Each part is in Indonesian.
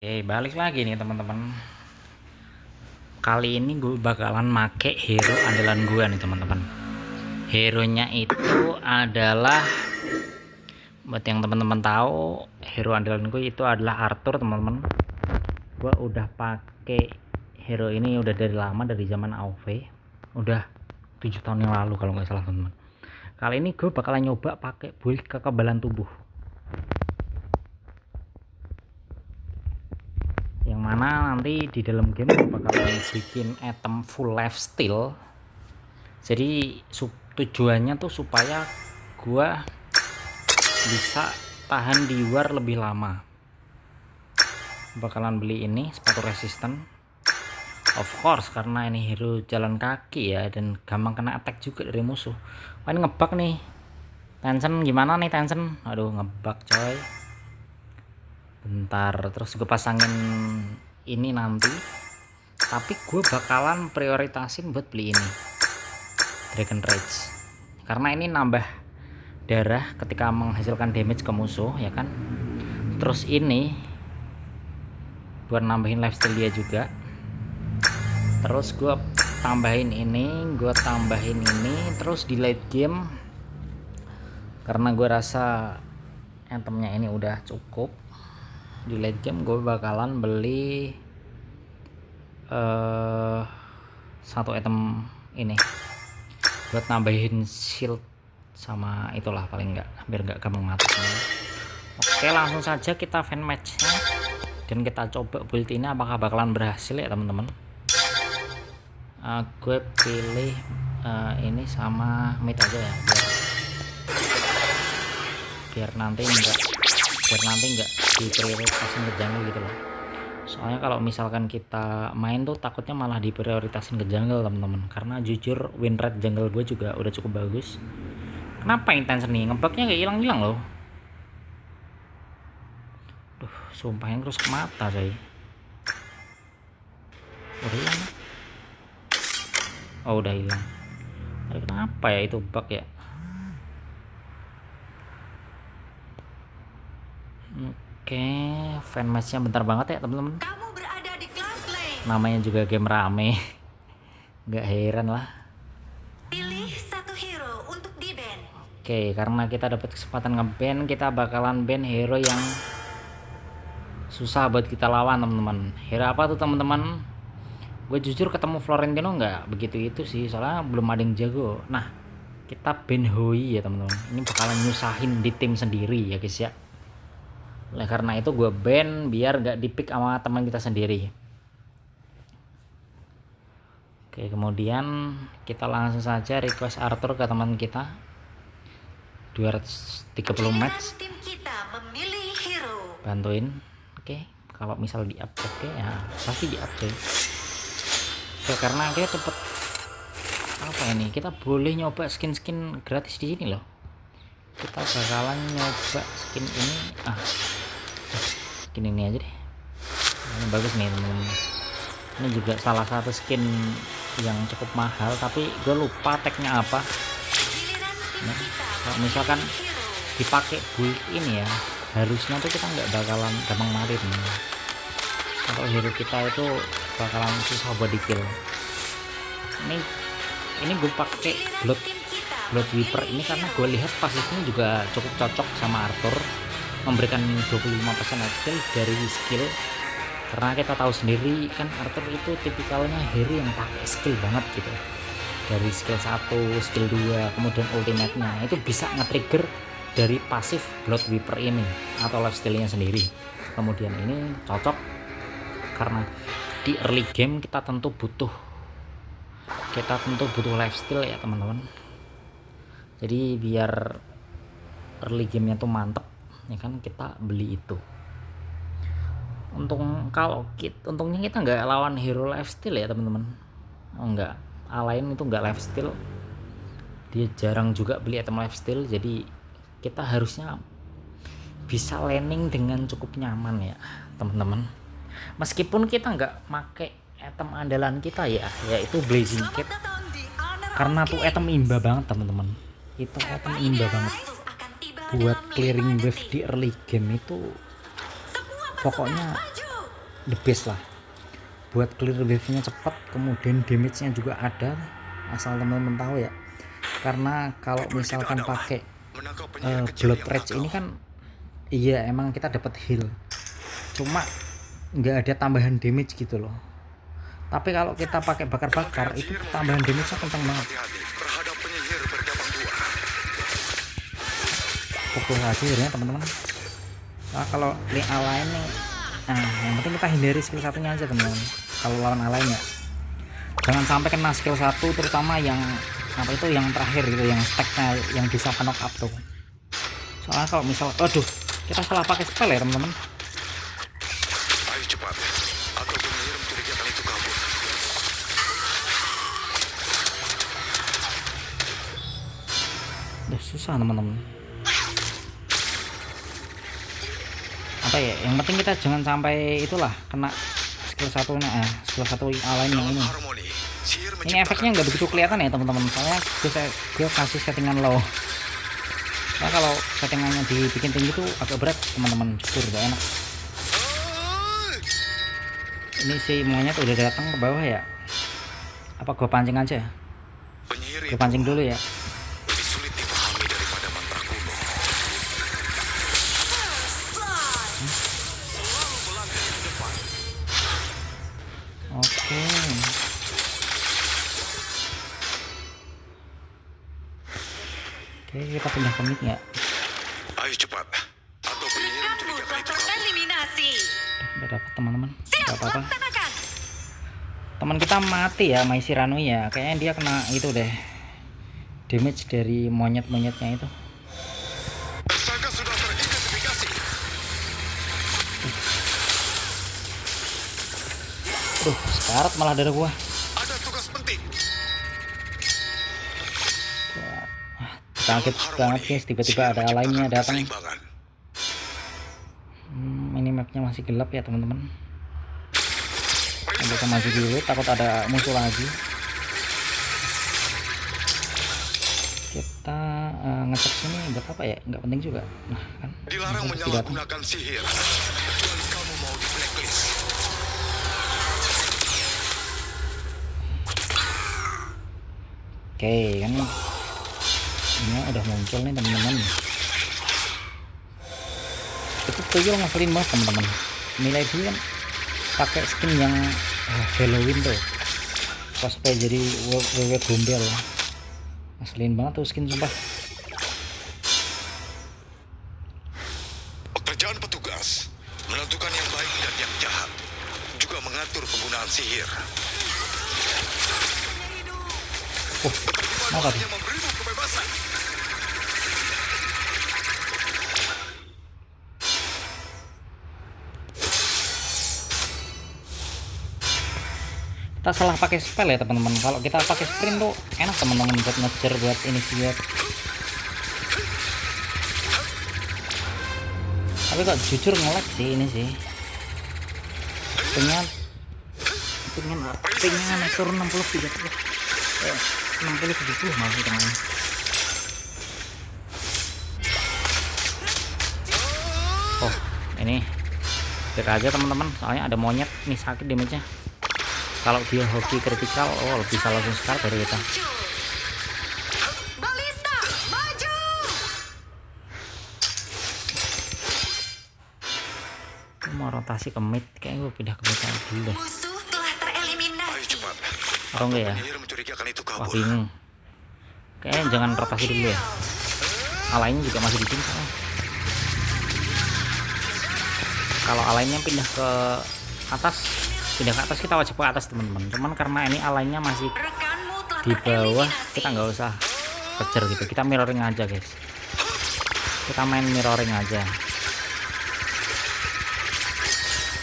Oke, balik lagi nih teman-teman. Kali ini gue bakalan make hero andalan gue nih teman-teman. Hero-nya itu adalah, buat yang teman-teman tahu, hero andalan gue itu adalah Arthur teman-teman. Gue udah pakai hero ini udah dari lama, dari zaman AoV. Udah 7 tahun yang lalu kalau nggak salah teman-teman. Kali ini gue bakalan nyoba pakai build kekebalan tubuh. Yang mana nanti di dalam game gue bakalan bikin item full lifesteal. Jadi tujuannya tuh supaya gue bisa tahan di war lebih lama. Bakalan beli ini sepatu resisten, of course, karena ini hero jalan kaki ya, dan gampang kena attack juga dari musuh. Wah, ini ngebug nih. Tension gimana nih Tension? Aduh, ngebug coy. Bentar, terus gue pasangin ini nanti. Tapi gue bakalan prioritasin buat beli ini, Dragon Rage, karena ini nambah darah ketika menghasilkan damage ke musuh ya kan. Terus ini buat nambahin lifesteal dia juga. Terus gue tambahin ini, terus di late game, karena gue rasa itemnya ini udah cukup, di late game gue bakalan beli satu item ini buat nambahin shield sama itulah, paling enggak biar enggak gampang mati. Oke, langsung saja kita fan matchnya dan kita coba build ini apakah bakalan berhasil ya teman-teman. Gue pilih ini sama mid aja ya, biar nanti enggak diprioritasin ke jungle gitu loh. Soalnya kalau misalkan kita main tuh takutnya malah diprioritasin ke jungle teman-teman, karena jujur win rate jungle gue juga udah cukup bagus. Kenapa intense nih ngebugnya kayak hilang-hilang loh. Duh, sumpah yang terus ke mata coy. Udah hilang. Oh, udah hilang. Tapi kenapa ya itu bug ya? Oke, fan matchnya bentar banget ya teman-teman. Namanya juga game rame. Nggak heran lah. Pilih satu hero untuk di ban. Oke, karena kita dapat kesempatan nge-ban, kita bakalan ban hero yang susah buat kita lawan teman-teman. Hero apa tuh teman-teman? Gue jujur ketemu Florentino nggak begitu itu sih, soalnya belum ada yang jago. Nah, kita ban Hoi ya teman-teman. Ini bakalan nyusahin di tim sendiri ya guys ya. Oleh karena itu gue ban biar nggak dipick sama teman kita sendiri. Oke, kemudian kita langsung saja request Arthur ke teman kita. 230 match. Tim kita memilih hero. Bantuin. Oke, kalau misal di up oke ya pasti di up coy. Oke, karena kita cepet apa ini, kita boleh nyoba skin-skin gratis di sini loh. Kita bakalan nyoba skin ini, skin ini aja deh. Ini bagus nih teman-teman. Ini juga salah satu skin yang cukup mahal, tapi gue lupa tagnya apa. Nah, kalau misalkan dipakai build ini ya, harusnya tuh kita nggak bakalan gampang mati teman-teman. Kalau hero kita itu bakalan susah buat di kill. Ini gue pakai Blood Weeper ini karena gue lihat pasifnya juga cukup cocok sama Arthur, memberikan 25% skill dari skill. Karena kita tahu sendiri kan Arthur itu tipikalnya hero yang pakai skill banget gitu. Dari skill 1, skill 2, kemudian ultimate-nya itu bisa nge-trigger dari pasif Blood Weeper ini atau lifesteal-nya sendiri. Kemudian ini cocok karena di early game kita tentu butuh lifesteal ya teman-teman. Jadi biar early game-nya tuh mantep ya kan, kita beli itu. Untungnya kita nggak lawan hero lifesteal ya teman-teman. Enggak, Alain itu nggak lifesteal, dia jarang juga beli item lifesteal, jadi kita harusnya bisa laning dengan cukup nyaman ya teman-teman. Meskipun kita nggak pakai item andalan kita ya, yaitu Blazing Cape, karena tuh item imba banget teman-teman. Itu item imba banget buat clearing wave di early game itu. Pokoknya the best lah buat clear wave-nya cepat, kemudian damage-nya juga ada, asal teman-teman tahu ya. Karena kalau misalkan pakai blood rage ini kan iya emang kita dapat heal, cuma nggak ada tambahan damage gitu loh. Tapi kalau kita pakai bakar-bakar itu tambahan damage-nya kencang banget. Pukul aja ya teman-teman. Nah, kalau link lain nih, nah yang penting kita hindari skill satunya aja teman-teman. Kalau lawan lainnya jangan sampai kena skill 1, terutama yang apa itu yang terakhir gitu, yang stacknya yang bisa knock up tuh. Soalnya kalau misal aduh kita salah pakai spell ya teman-teman. Ayo cepat, atau penyihir mencurigakan itu kabur. Udah susah teman-teman. Apa ya, yang penting kita jangan sampai itulah kena skill satunya, skill satu lain yang ini. Ini efeknya nggak begitu kelihatan ya teman-teman, soalnya gue kasih settingan low. Nah kalau settingannya dibikin tinggi tuh agak berat teman-teman, jujur gak enak. Ini si monyet udah datang ke bawah ya, apa gue pancing aja? Gue pancing dulu ya. Lebih sulit dipahami daripada mantra kuno. Oke. Oke, kita pindah ke mid ya. Ayo cepat, atau penyihir Rekanmu mencurigakan itu telah kabur. tereliminasi. Udah dapat teman-teman. Siap, Gak apa-apa. laksanakan. Teman kita mati ya, Mai Ranu ya. Kayaknya dia kena itu deh, damage dari monyet-monyetnya itu. Tersangka sudah teridentifikasi. Sekarat malah darah gua. Ada tugas penting. Kaget banget guys, tiba-tiba ada lainnya datang. Keseimbangan. Ini mapnya masih gelap ya teman-teman. Kita maju dulu, takut ada musuh lagi. Kita ngecek sini buat apa ya? Nggak penting juga. Nah kan. Dilarang musuh pasti datang. menyalahgunakan sihir kecuali kamu mau di blacklist. Oke kan. Ini udah muncul nih teman-teman. Itu tuyul ngeselin banget teman-teman. Nilai dia kan pakai skin yang Halloween tuh, cosplay jadi wewe gombel. Ngeselin banget tuh skin sumpah. Pekerjaan petugas menentukan yang baik dan yang jahat, juga mengatur penggunaan sihir. Apa tuh? Hanya memberimu kebebasan. Kita salah pakai spell ya teman-teman. Kalau kita pakai sprint tuh enak teman-teman buat ngejar, buat initiate. Tapi kok jujur nge-lag sih ini sih. Pingnya naik turun 60 30. 60 70 malah teman-teman. Oh, ini cek aja teman-teman, soalnya ada monyet nih sakit damage-nya. Kalau dia hoki kritikal, oh bisa langsung sekar dari kita. Balista, maju. Mau rotasi ke mid, kayaknya gue pindah ke mid dulu deh. Musuh telah Ayo tereliminasi. cepat. Atau enggak ya? Penyihir mencurigakan itu Wah kabur. bingung. Kayaknya jangan rotasi dulu ya. Alainnya juga masih di sini soalnya. Kalau alainnya pindah ke atas, kita wajib ke atas teman-teman. Cuman karena ini alainnya masih Rekanmu telah di bawah, tereliminasi. kita nggak usah kejar gitu. Kita mirroring aja guys. Kita main mirroring aja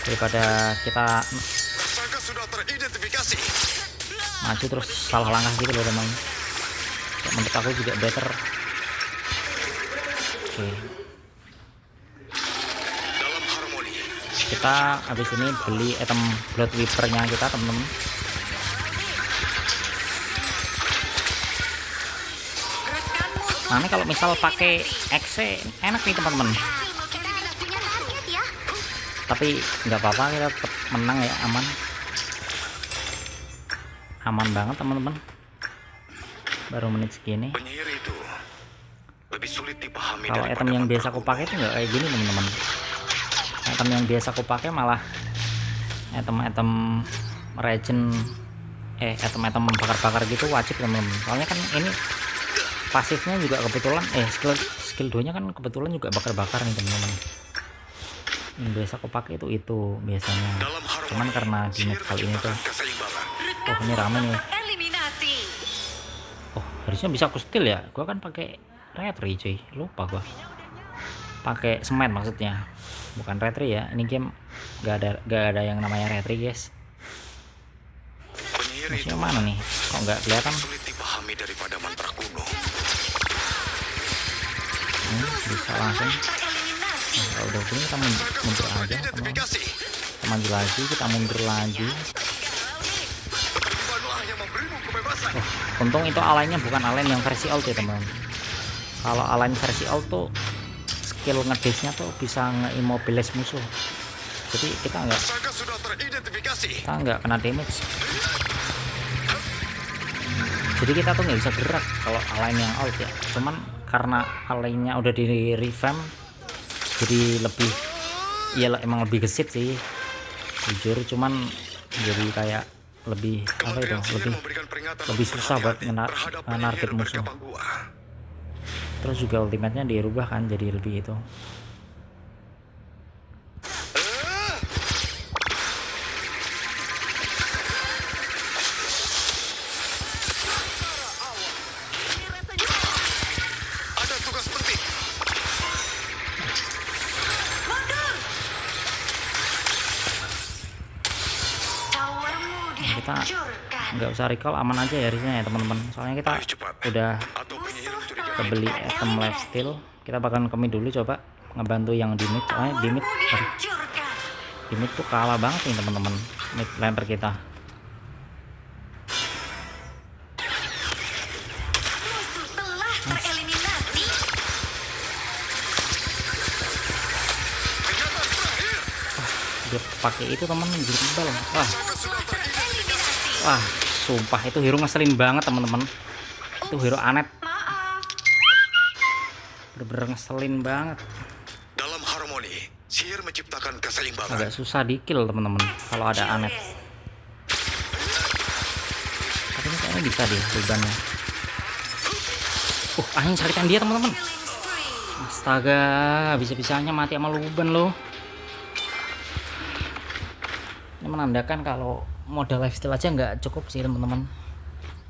daripada kita Tersangka sudah teridentifikasi. maju terus salah langkah gitu loh teman. Menurut aku juga better. Oke, Dalam harmoni. kita habis ini beli item blood weaver-nya kita teman-teman. Rekanmu Nah ini kalau misal pakai XC enak nih teman-teman. kita dinasinya target ya. tapi nggak apa-apa, kita tetap menang ya, aman banget teman-teman. Baru menit segini. Penyihir itu lebih sulit dipahami Kalau daripada item yang biasa mantra aku pakai itu nggak kayak gini teman-teman. Item yang biasa aku pakai malah item regen, item bakar-bakar gitu wajib teman-teman. Soalnya kan ini pasifnya juga kebetulan, skill 2 nya kan kebetulan juga bakar-bakar nih teman-teman. Yang biasa aku pakai itu biasanya. dalam harmoni. Cuman karena di match kali ini tuh, Keseimbangan. ini rame nih. Eliminasi. Oh, harusnya bisa aku steal ya. Gua kan pakai retri cuy, lupa gua. Pakai semen maksudnya, bukan retri ya. Ini game gak ada yang namanya retri guys. Penyihir itu Musuhnya mana nih? Kok nggak kelihatan? sulit dipahami daripada mantra kuno. Bisa langsung. Tereliminasi. Kalau udah begini kita mundur aja teman. Identifikasi. Kita maju lagi, kita mundur lagi. Kehidupanlah yang memberimu kebebasan. Untung itu align-nya bukan align yang versi alt ya teman. Kalau align versi alt tuh skill ngedesnya tuh bisa nge-immobilize musuh. Jadi kita Saga sudah teridentifikasi. nggak kena damage. Jadi kita tuh nggak bisa gerak kalau align yang alt ya. Cuman karena align-nya udah di revamp, jadi lebih, ya emang lebih gesit sih jujur. Cuman jadi kayak lebih apa itu, Kementerian Sihir lebih memberikan peringatan lebih untuk susah buat berhati-hati terhadap penyihir narget musuh. berkepang gua. Terus juga ultimate-nya dirubah kan jadi lebih itu. Ada tugas penting. Towermu Kita dihancurkan. nggak usah recall, aman aja ya harusnya ya teman-teman. Soalnya kita Ayo cepat. udah Atau penyihir mencurigakan. kebeli item lifesteal. Kita bakal ke mid dulu, coba ngebantu yang di mid. Soalnya di mid, Towermu dihancurkan. di mid tuh kalah banget nih teman-teman, mid laner kita. Musuh telah tereliminasi. Kenyataan terakhir. Dia pakai itu teman, jadi kebal. Saga sudah Tereliminasi. Wah, sumpah itu hero ngeselin banget teman-teman. Itu hero anet, Maaf. bener-bener ngeselin banget. Dalam harmoni, sihir menciptakan keseimbangan. Agak susah di kill teman-teman kalau ada anet. Tapi ini kayaknya bisa deh bebannya. Angin sarikan dia teman-teman. Killing spree. Astaga, bisa-bisanya mati sama Luban loh. Ini menandakan kalau modal lifesteal aja nggak cukup sih teman-teman.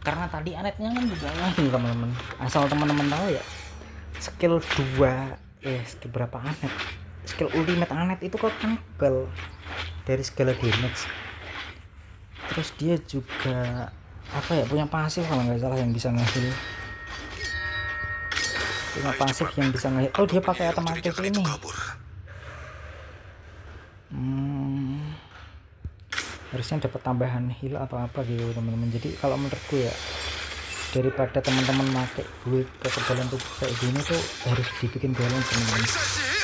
Karena tadi anetnya kan juga lain teman-teman. Asal teman-teman tahu ya, skill 2, skill berapa anet? Skill ultimate anet itu kok tebal dari segala damage. Terus dia juga apa ya, punya pasif kalau nggak salah yang bisa nge-heal. Punya pasif yang bisa nge-heal. Oh, dia pakai item aktif Mencurigakan itu ini. kabur. Harusnya dapat tambahan heal atau apa gitu teman-teman. Jadi kalau menurutku ya, daripada teman-teman pakai build kekebalan tubuh kayak gini tuh harus dibikin balance teman-teman.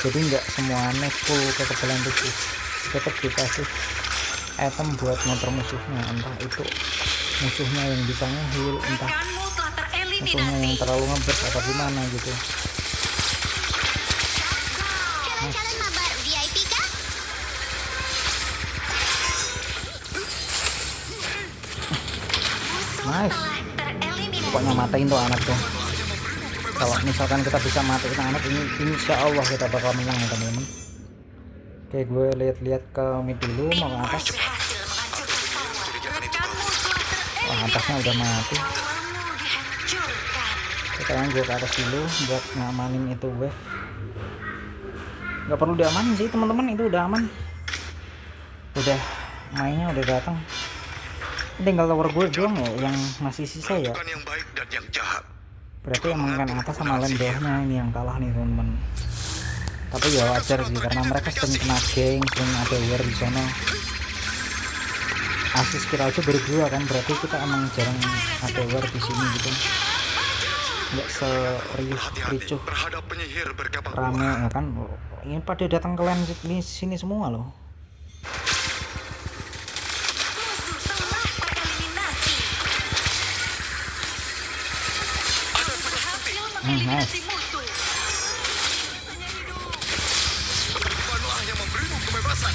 Jadi nggak semuanya full kekebalan tubuh, tetap dikasih item buat ngontrol musuhnya, entah itu musuhnya yang bisa nge-heal, entah Rekanmu telah musuhnya tereliminasi. yang terlalu ngeburst atau gimana gitu. Calon-calon mabar VIP kah? Nice, Tereliminasi. pokoknya matain tuh anak tuh. Kalau misalkan kita bisa matiin anak ini, insya Allah kita bakal menang ya teman-teman. Oke, gue lihat-lihat ke mid dulu, mau ke atas. Berhasil menghancurkan tower. Rekanmu telah Wah, atasnya udah mati. Towermu dihancurkan. Sekarang gue ke atas dulu buat ngamanin itu wave. Nggak perlu diamanin sih teman-teman, itu udah aman. Udah mainnya udah datang. Tinggal tower gue doang ya yang masih sisa ya. Bukan yang baik dan yang jahat. Berarti emang kan atas sama lane bawahnya ini yang kalah nih teman-teman. Tapi ya wajar sih karena mereka sering kena geng, sering ada war di sana. Asis kita aja baru 2 kan, berarti kita emang jarang ada war di sini gitu. Nggak serius Hati-hati ricuh terhadap penyihir berkepang rame ya kan. Ini pada datang ke lane sini semua loh. Eliminasi Nice. musuh. Penerbanganlah yang memberimu kebebasan.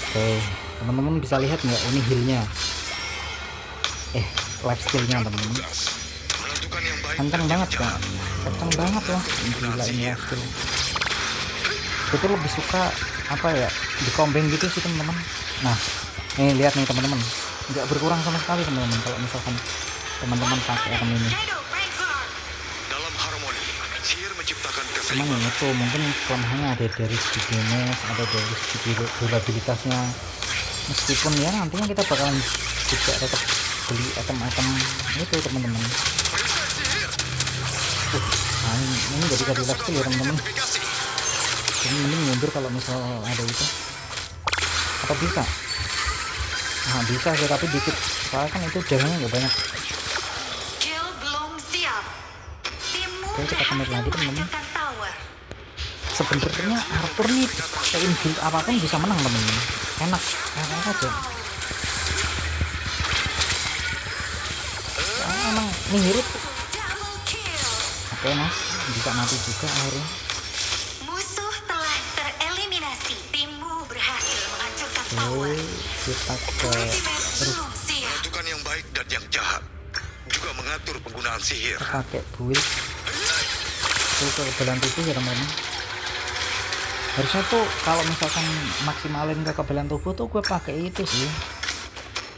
Oke, teman-teman bisa lihat nggak ini healnya? Life stealnya teman-teman. Menentukan yang baik Kencang dan banget yang kan? jahat. Kencang banget lah. Gila ini life steal. Gue tuh lebih suka apa ya? Di combine gitu sih teman-teman. Nah, nih lihat nih teman-teman. Nggak berkurang sama sekali teman-teman kalau misalkan teman-teman pakai item ini. Shadow Breaker. Dalam harmoni, sihir menciptakan Cuman keseimbangan. yang itu mungkin kelemahannya ada dari segi damage, ada dari segi durabilitasnya. Meskipun ya nantinya kita bakalan juga tetap beli item-item itu teman-teman. Nah, ini jadi life steal ya teman-teman. Identifikasi. Jadi mending mundur kalau misal ada itu. Atau bisa? Nah bisa sih tapi dikit. Soalnya kan itu jalannya nggak banyak. Kill belum siap. Timmu Oke, kita commit berhasil lagi, teman-teman. menghancurkan tower. Sebenarnya Arthur nih dipakein build apapun bisa menang teman-teman. Enak aja. Soalnya emang ini hero tuh. Double kill. Oke mas, bisa mati juga akhirnya. Musuh telah tereliminasi. Timmu berhasil menghancurkan tower. Oke, kita ke Ultimate belum siap. Menentukan yang baik dan yang jahat. Juga mengatur penggunaan sihir. pakai build full kekebalan tubuh ya teman-teman. Harusnya tuh kalau misalkan maksimalin kekebalan tubuh tuh gue pakai itu sih.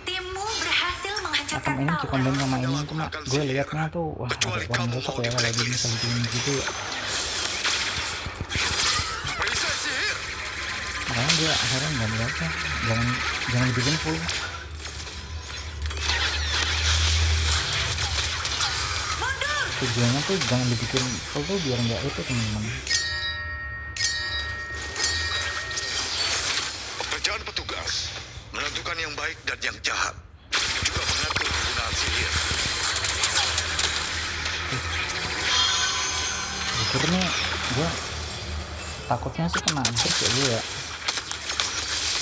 Timmu berhasil menghancurkan Item ini tower. dikombin sama ini, cuma gue liatnya tuh wah agak kurang cocok ya kalau di misalnya gitu ya. Perisai sihir. Makanya gue akhirnya nggak liatnya, jangan dibikin full. Mundur. Tujuannya tuh jangan dibikin full tuh biar nggak itu teman-teman. Pekerjaan petugas. Menentukan yang baik dan yang jahat. Juga mengatur penggunaan sihir. Jujur nih gue takutnya sih kena burst ya gue ya.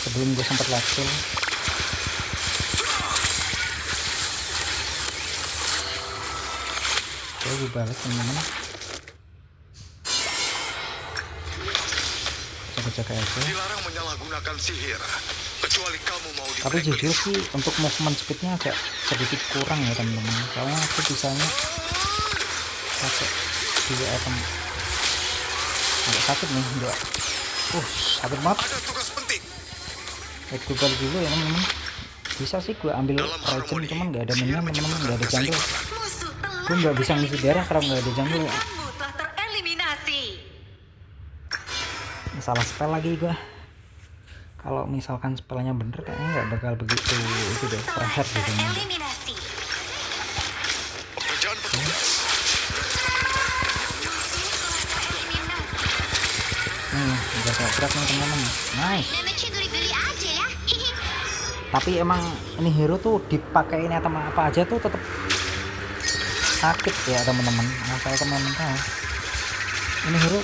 Sebelum gue sempet live steal. Oke, gue balik teman-teman. Jaga-jaga aja. Dilarang menyalahgunakan sihir. Kecuali kamu mau Tapi diberi jujur sih untuk movement speednya agak sedikit kurang ya teman-teman. Soalnya aku bisanya pakai 2 item. Agak sakit nih, enggak. Sakit banget. Ada tugas penting. Gue balik dulu ya teman-teman. Bisa sih gue ambil Dalam regen, harmoni, cuman nggak ada sihir minion teman-teman, nggak ada jungle. keseimbangan. Musuh telah Gue nggak bisa ngisi darah karena nggak ada jungle ya. Timmu telah tereliminasi. Salah spell lagi gue. Kalau misalkan spellnya bener kayaknya nggak bakal begitu itu deh, Telah prehead gitu. tereliminasi. Pekerjaan petugas. Jaga berat nih teman-teman. Nice. Damage-nya geli-geli aja ya. Hihi. Tapi emang ini hero tuh dipakein item apa aja tuh tetap sakit ya teman-teman. Asal teman-teman tahu. Ini hero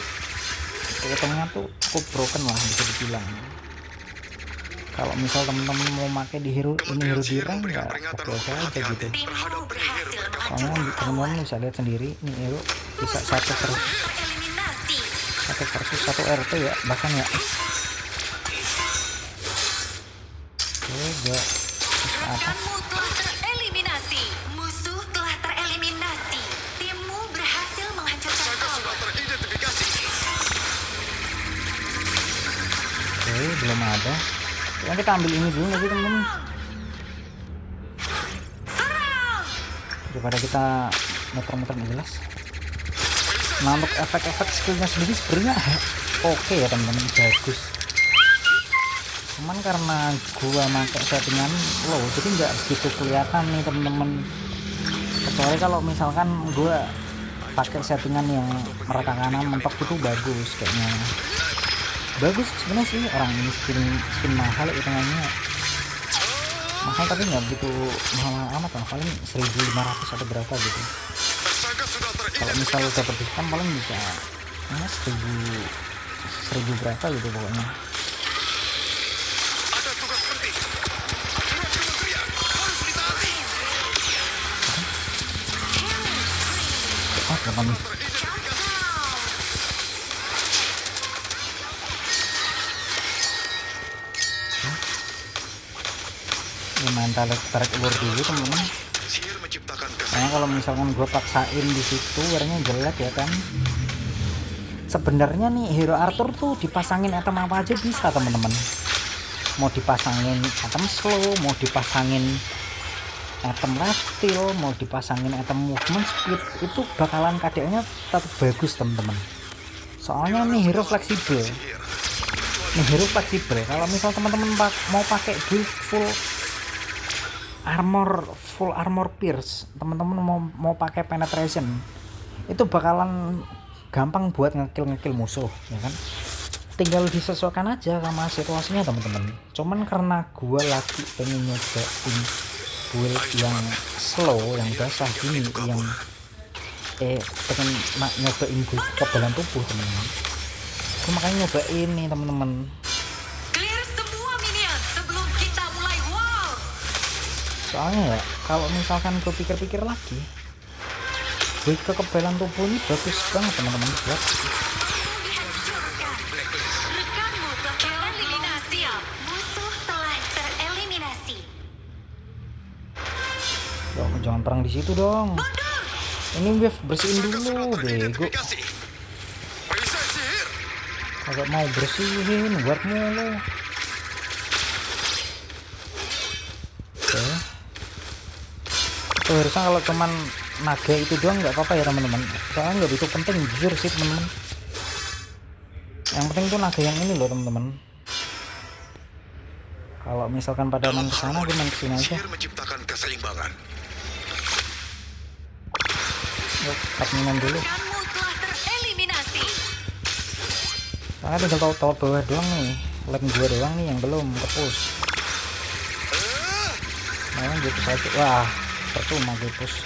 itemnya tuh cukup broken lah bisa dibilang. Kalau misal teman-teman mau pakai di hero ini hero di rank ya oke aja gitu. Timmu berhasil Soalnya menghancurkan teman-teman tower. bisa lihat sendiri ini hero bisa satu versus Tereliminasi. satu RT ya bahkan ya. Oke, gue terus ke atas. Kamu telah tereliminasi. Musuh telah tereliminasi. Timmu berhasil menghancurkan Tersangka sudah tower. teridentifikasi. Oke, belum ada. Ya, kita ambil ini dulu nggak sih teman-teman? Serang. Daripada kita muter-muter nggak jelas. Nah untuk efek-efek skillnya sendiri sebenarnya oke ya teman-teman, bagus. Cuman karena gua pakai settingan low jadi nggak begitu kelihatan nih teman-teman. Kecuali kalau misalkan gua pakai settingan yang merata kanan mentok itu bagus kayaknya. Bagus sebenarnya sih, orang ini skin mahal hitungannya. Mahal tapi nggak begitu mahal amat lah, paling 1.500 atau berapa gitu. Tersangka sudah Kalau misal teridentifikasi. dapat diskon paling bisa ya, 1000 berapa gitu pokoknya. Ada tugas penting. Surat kementerian harus ditaati. teman-teman. Ini main tarik ulur dulu teman-teman. Sihir menciptakan Karena kalau misalkan gue paksain di situ warnanya jelek ya kan. Sebenarnya nih Hero Arthur tuh dipasangin item apa aja bisa teman-teman. Mau dipasangin item slow, mau dipasangin item lifesteal, mau dipasangin item movement speed, itu bakalan KDA-nya tetap bagus teman-teman. Soalnya nih hero fleksibel. Nih hero fleksibel. Kalau misal teman-teman mau pakai build full armor pierce, teman-teman mau pakai penetration, itu bakalan gampang buat ngekill musuh ya kan. Tinggal disesuaikan aja sama situasinya teman-teman. Cuman karena gua lagi pengen nyobain build yang slow, yang basah gini, yang pengen nyobain build kekebalan tubuh teman-teman. Gua makanya nyobain nih teman-teman. Clear semua minion sebelum kita mulai war. Soalnya ya kalau misalkan gue pikir-pikir lagi, build kekebalan tubuh ini bagus banget teman-teman buat Rekanmu telah tereliminasi. Musuh telah tereliminasi. jangan perang di situ dong. Ini wave bersihin dulu bego. Perisai sihir. Kagak mau bersihin, buat mulu. Oke. Tuh harusnya kalau cuman naga itu doang nggak apa-apa ya teman-teman. Soalnya nggak begitu penting jujur sih teman-teman. Yang penting tuh naga yang ini loh teman-teman. Kalau misalkan pada main kesana, gue main kesini aja. Sihir menciptakan keseimbangan. Yuk, tak minum dulu. Rekanmu telah tereliminasi. Soalnya tinggal tahu bawah doang nih. Lem gua doang nih yang belum kepus. Nah, gitu saja. Wah, percuma gue push.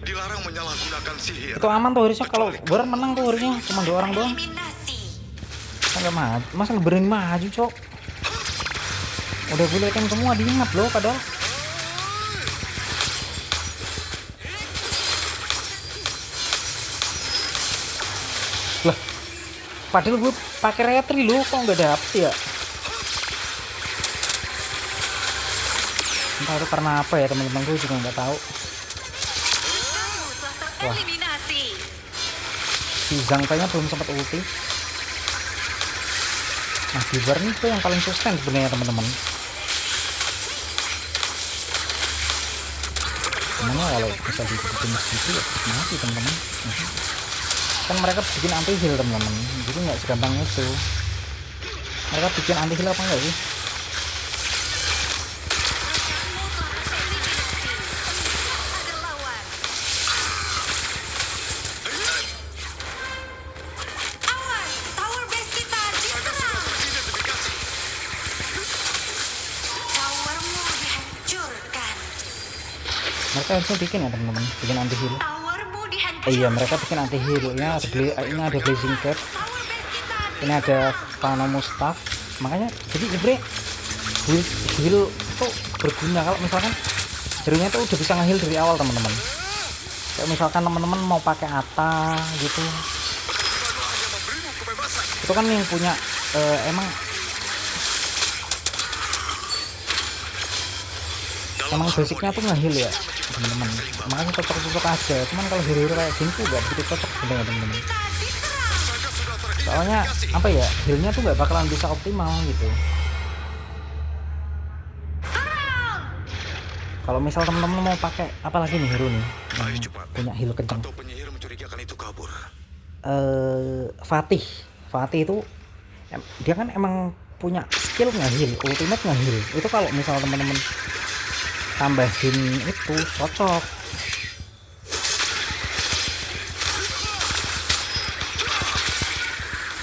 Dilarang menyalahgunakan sihir. Itu aman tuh harusnya, kalau gue menang tuh harusnya cuma 2 orang doang. Eliminasi. Enggak maju, masa lu berani maju, Cok? Udah gue liatin semua di map loh padahal. Lah, padahal gue pakai retri loh, kok nggak dapet ya? Entah itu karena apa ya teman-teman, gue juga nggak tahu. Rekanmu telah tereliminasi. Si Zhang-Fei-nya belum sempat ulti. Nah, Bibar nih tuh yang paling sustain sebenarnya teman-teman. Gimana kalau bisa dibikin segitu ya mati teman-teman. Kan mereka bikin anti heal teman-teman, jadi nggak segampang itu. Mereka bikin anti heal apa enggak sih? Rekanmu telah tereliminasi. Ada lawan. Awas, tower base kita diserang. Towermu dihancurkan. Mereka harusnya bikin ya teman-teman, bikin anti heal. Towermu dihancurkan. Iya, mereka bikin anti heal. Ini ada blazing cap, Tower base kita ini ada Fano Mustaf. Makanya jadi sebenernya heal tuh berguna kalau misalkan hero-nya tuh udah bisa nge-heal dari awal teman-teman. Kayak misalkan teman-teman mau pakai Ata gitu, itu kan yang punya emang basicnya tuh nge-heal ya teman-teman. Makanya cocok-cocok aja. Cuman kalau hero-hero kayak gini tuh gak begitu cocok sebenarnya teman-teman. Soalnya apa ya, healnya tuh gak bakalan bisa optimal gitu. Kalau misal teman-teman mau pakai apalagi nih hero nih yang punya heal kencang, Atau penyihir mencurigakan itu kabur. Fatih itu dia kan emang punya skill nge-heal, ultimate nge-heal. Itu kalau misal teman-teman tambahin itu cocok.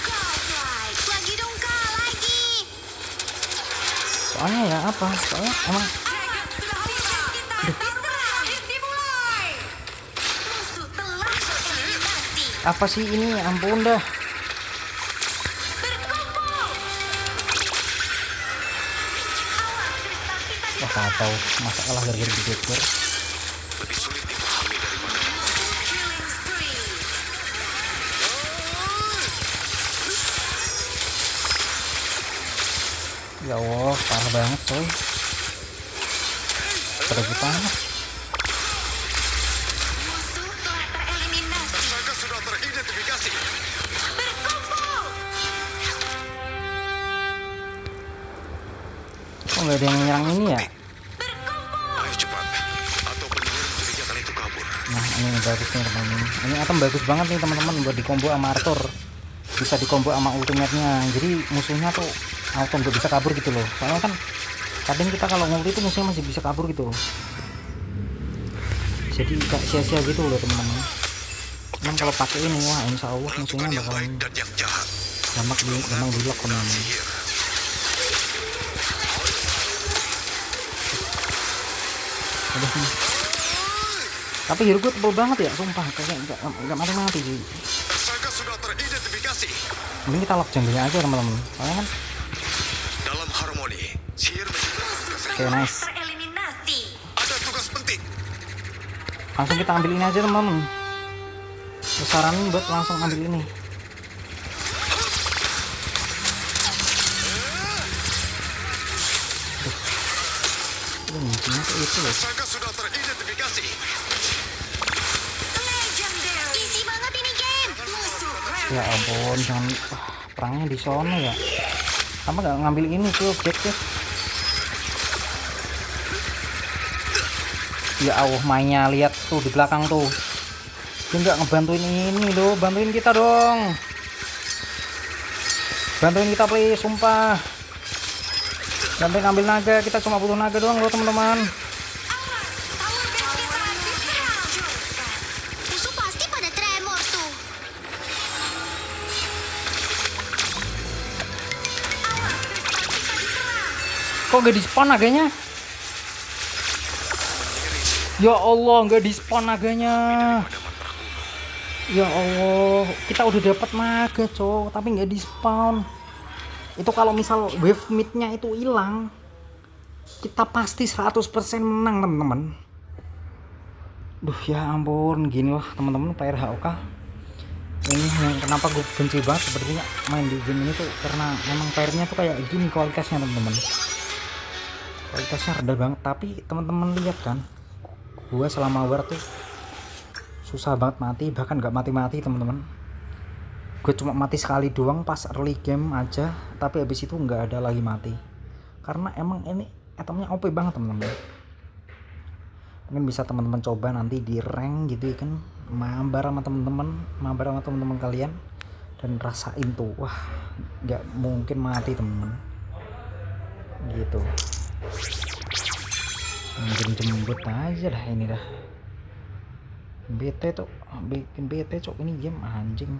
Godlike. Lagi dong kak, lagi. Soalnya ya apa? Soalnya emang Musuh telah tereliminasi. apa sih ini? Ampun dah. Wah kacau, masa kalah gara-gara di Dagger. Lebih sulit dipahami daripada Killing spree. Ya Allah, parah banget coy. Berebut banget. Musuh telah tereliminasi. Tersangka sudah teridentifikasi. Berkumpul. Kok nggak ada yang nyerang ini ya? Ayo cepat. Atau penyihir mencurigakan itu kabur. Nah ini bagus nih teman-teman. Ini item bagus banget nih teman-teman buat di combo sama Arthur. Bisa di combo sama ultimate-nya. Jadi musuhnya tuh auto nggak bisa kabur gitu loh. Soalnya kan kadang kita kalau ngulti itu musuhnya masih bisa kabur gitu. Jadi gak sia-sia gitu loh teman-teman. Cuman kalau pakai ini wah insya Allah musuhnya Menentukan yang bakalan baik dan yang jahat. gampang di lock teman-teman. Sihir. Aduh, nih. Tapi hero gue tebel banget ya, sumpah kayak nggak mati-mati sih. Tersangka sudah teridentifikasi. Mending kita lock jungle aja teman-teman. Soalnya kan Dalam harmoni, sihir menciptakan oke nice. Tereliminasi. ada tugas penting. Langsung kita ambil ini aja teman-teman. Gue saranin buat langsung ambil ini. Aduh, mincinya tuh itu loh. Tersangka sudah teridentifikasi. Legendary. Easy banget ini game. Musuh Ya ampun, jangan perangnya di sono ya. Apa nggak ngambil ini tuh objektif? Ya Allah, mainnya lihat tuh di belakang tuh. Dia nggak ngebantuin ini loh, bantuin kita dong. Bantuin kita please, sumpah. Bantuin ambil naga, kita cuma butuh naga doang loh teman-teman. Musuh pasti pada tremor tuh. Kok nggak di spawn naganya? Ya Allah, nggak di spawn naganya. Ya Allah, kita udah dapat naga cowok, tapi nggak di spawn. Itu kalau misal wave mid-nya itu hilang, kita pasti 100% menang teman-teman. Duh ya ampun, gini lah teman-teman player HOK. Ini yang kenapa gue benci banget sepertinya main di game ini tuh, karena memang playernya tuh kayak gini kualitasnya teman-teman. Kualitasnya rendah banget, tapi teman-teman lihat kan, gue selama war tuh susah banget mati, bahkan nggak mati-mati teman-teman. Gue cuma mati sekali doang pas early game aja, tapi habis itu nggak ada lagi mati, karena emang ini itemnya OP banget teman-teman. Mungkin bisa teman-teman coba nanti di rank gitu ya kan, mabar sama teman-teman kalian dan rasain tuh, wah nggak mungkin mati teman-teman gitu. Mungkin jembut aja dah ini dah. BT tuh bikin BT cok, ini game anjing.